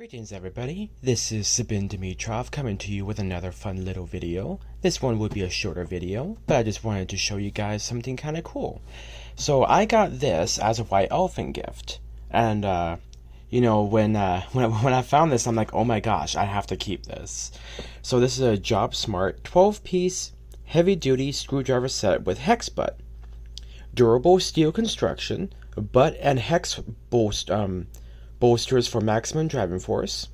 Greetings everybody, this is Sabin Dimitrov coming to you with another fun little video. This one would be a shorter video, but I just wanted to show you guys something kind of cool. So I got this as a white elephant gift, and you know, when I found this, I'm like, oh my gosh, I have to keep this. So this is a Job Smart 12-piece heavy-duty screwdriver set with hex butt, durable steel construction, butt and hex bolsters for maximum driving force,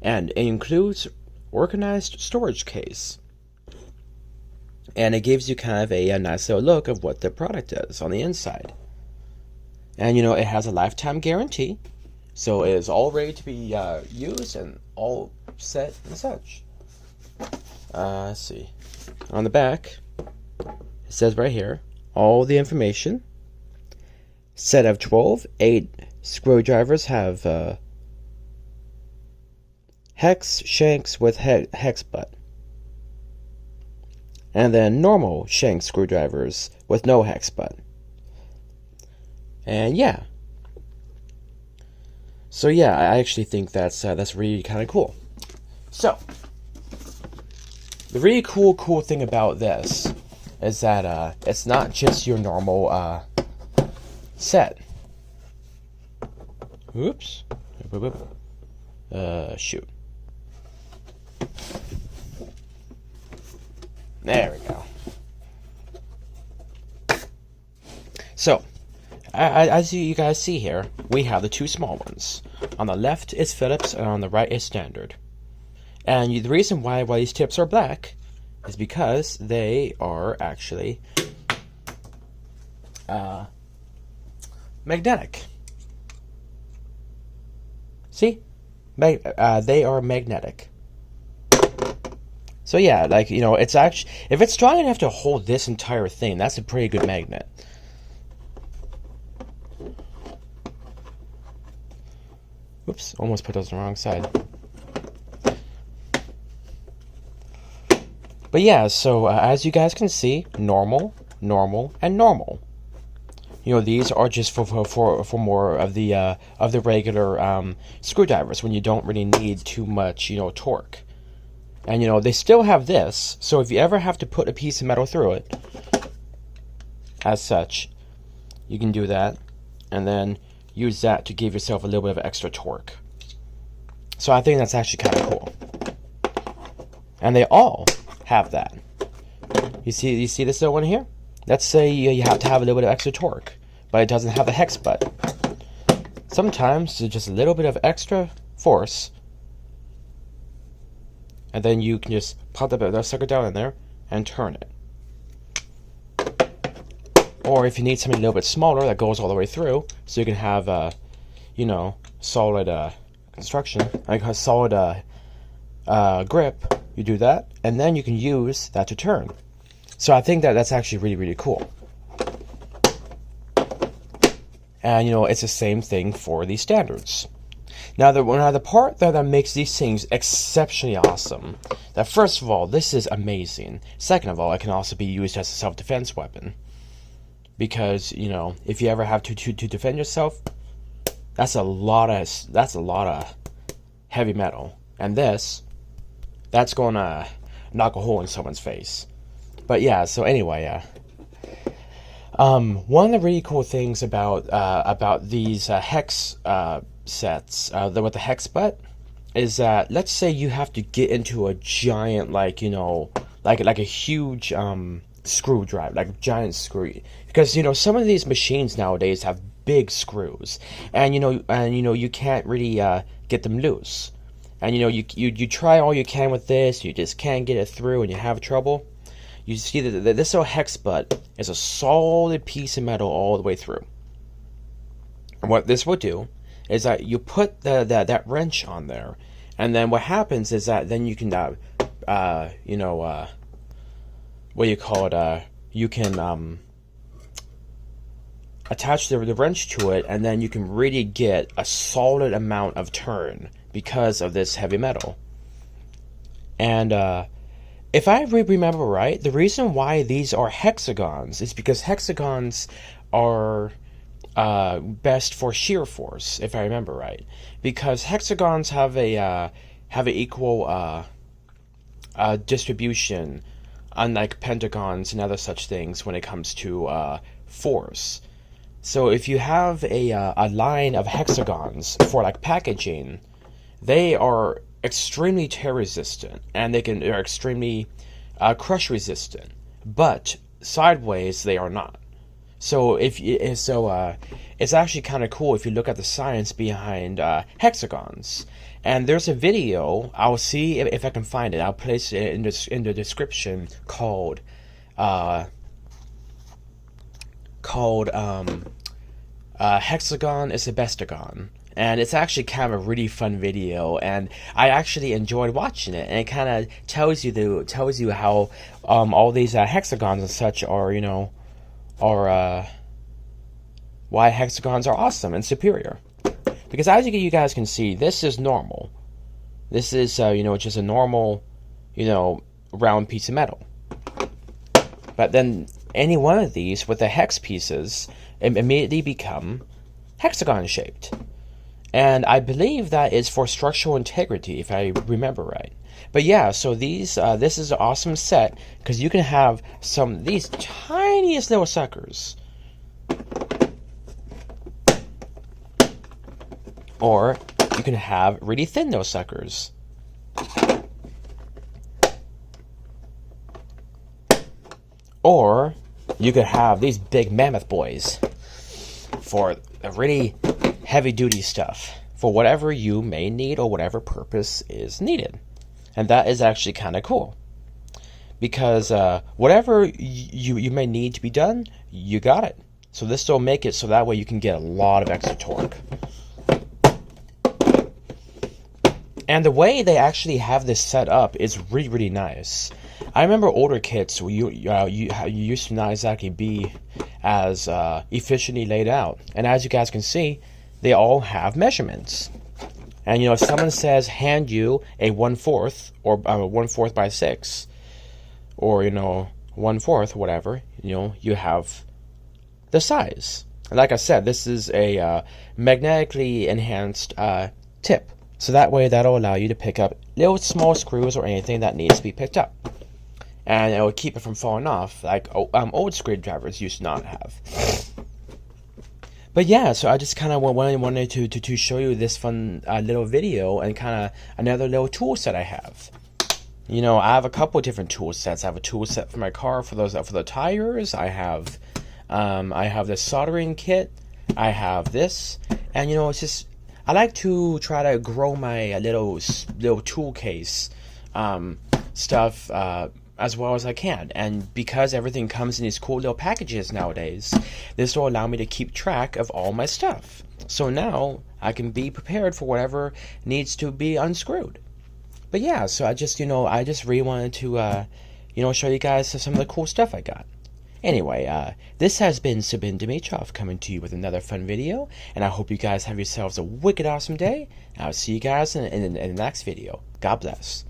and it includes organized storage case. And it gives you kind of a nice little look of what the product is on the inside. And you know, it has a lifetime guarantee, so it is all ready to be used and all set and such. Let's see. On the back, it says right here, all the information. Set of 12, 8 screwdrivers have hex shanks with hex butt. And then normal shank screwdrivers with no hex butt. And yeah. So yeah, I actually think that's really kind of cool. So, the really cool thing about this is that it's not just your normal set. Oops. Shoot. There we go. So, as you guys see here, we have the two small ones. On the left is Phillips, and on the right is Standard. And the reason why these tips are black is because they are actually magnetic. See? They are magnetic. So yeah, like, you know, it's actually, if it's strong enough to hold this entire thing, that's a pretty good magnet. Oops, almost put those on the wrong side. But yeah, so as you guys can see, normal, normal, and normal. You know, these are just for more of the regular screwdrivers when you don't really need too much, you know, torque. And you know, they still have this, so if you ever have to put a piece of metal through it, as such, you can do that, and then use that to give yourself a little bit of extra torque. So I think that's actually kind of cool. And they all have that. You see this little one here? Let's say you have to have a little bit of extra torque, but it doesn't have the hex butt. Sometimes there's just a little bit of extra force, and then you can just pop that sucker down in there and turn it. Or if you need something a little bit smaller that goes all the way through, so you can have, you know, solid construction, like a solid grip, you do that, and then you can use that to turn. So I think that's actually really, really cool. And you know, it's the same thing for these standards. Now the part that makes these things exceptionally awesome, that first of all, this is amazing. Second of all, it can also be used as a self-defense weapon. Because, you know, if you ever have to defend yourself, that's a lot of heavy metal. And that's gonna knock a hole in someone's face. But yeah, so anyway, one of the really cool things about these hex sets with the hex butt is that, let's say you have to get into a giant, like, you know, like a huge screwdriver, like a giant screw, because you know, some of these machines nowadays have big screws, and you know you can't really get them loose, and you know, you try all you can with this, you just can't get it through, and you have trouble. You see that this little hex butt is a solid piece of metal all the way through. And what this will do is that you put that wrench on there, and then what happens is that then you can you know, what do you call it? You can attach the wrench to it, and then you can really get a solid amount of turn because of this heavy metal. And if I remember right, the reason why these are hexagons is because hexagons are best for shear force, if I remember right, because hexagons have a equal distribution, unlike pentagons and other such things when it comes to force. So if you have a line of hexagons for like packaging, they are extremely tear resistant and they're extremely crush resistant, but sideways they are not. So it's actually kind of cool if you look at the science behind hexagons. And there's a video, I'll see if I can find it. I'll place it in the description called Hexagon is a bestagon. And it's actually kind of a really fun video, and I actually enjoyed watching it. And it kind of tells you how all these hexagons and such are, why hexagons are awesome and superior. Because as you guys can see, this is normal. This is just a normal, round piece of metal. But then any one of these with the hex pieces immediately become hexagon shaped. And I believe that is for structural integrity, if I remember right. But yeah, so this is an awesome set because you can have these tiniest little suckers, or you can have really thin little suckers, or you could have these big mammoth boys for a really heavy-duty stuff for whatever you may need or whatever purpose is needed. And that is actually kind of cool. Because whatever you may need to be done, you got it. So this will make it so that way you can get a lot of extra torque. And the way they actually have this set up is really, really nice. I remember older kits, you used to not exactly be as efficiently laid out. And as you guys can see, they all have measurements. And if someone says hand you a 1/4 or 1/4 by 6, or 1/4, whatever, you have the size. And like I said, this is a magnetically enhanced tip, so that way that'll allow you to pick up little small screws or anything that needs to be picked up, and it will keep it from falling off like old screwdrivers used to not have. But yeah, so I just kind of wanted to show you this fun little video and kind of another little tool set I have. I have a couple different tool sets. I have a tool set for my car for the tires. I have this soldering kit. I have this, and it's just I like to try to grow my little tool case stuff as well as I can. And because everything comes in these cool little packages nowadays, this will allow me to keep track of all my stuff. So now I can be prepared for whatever needs to be unscrewed. But yeah, so I just really wanted to show you guys some of the cool stuff I got. Anyway, this has been Sabin Dimitrov coming to you with another fun video, and I hope you guys have yourselves a wicked awesome day. I'll see you guys in the next video. God bless.